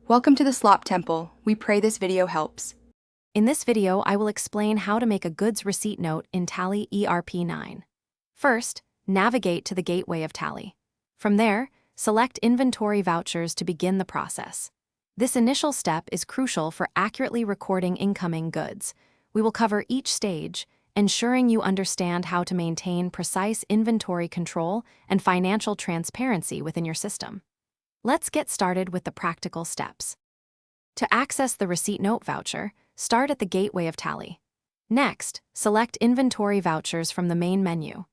Welcome to the Slop Temple. We pray this video helps. In this video, I will explain how to make a goods receipt note in Tally ERP 9. First, navigate to the gateway of Tally. From there, select Inventory Vouchers to begin the process. This initial step is crucial for accurately recording incoming goods. We will cover each stage, ensuring you understand how to maintain precise inventory control and financial transparency within your system. Let's get started with the practical steps. To access the receipt note voucher, start at the gateway of Tally. Next, select Inventory Vouchers from the main menu.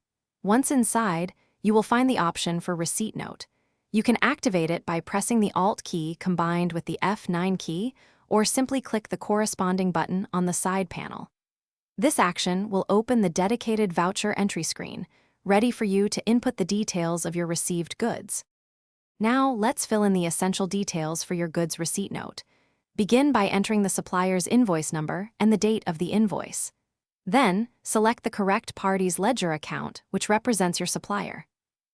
Once inside, you will find the option for Receipt Note. You can activate it by pressing the Alt key combined with the F9 key, or simply click the corresponding button on the side panel. This action will open the dedicated voucher entry screen, ready for you to input the details of your received goods. Now, let's fill in the essential details for your goods receipt note. Begin by entering the supplier's invoice number and the date of the invoice. Then, select the correct party's ledger account, which represents your supplier.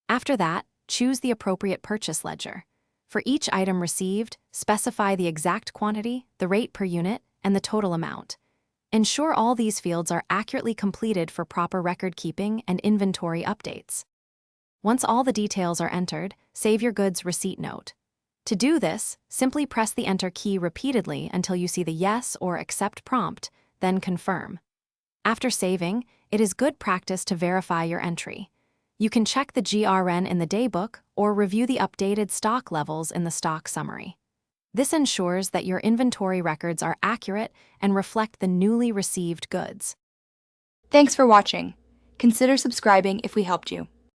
After that, choose the appropriate purchase ledger. For each item received, specify the exact quantity, the rate per unit, and the total amount. Ensure all these fields are accurately completed for proper record keeping and inventory updates. Once all the details are entered, save your goods receipt note. To do this, simply press the Enter key repeatedly until you see the Yes or Accept prompt, then confirm. After saving, it is good practice to verify your entry. You can check the GRN in the daybook or review the updated stock levels in the stock summary. This ensures that your inventory records are accurate and reflect the newly received goods. Thanks for watching. Consider subscribing if we helped you.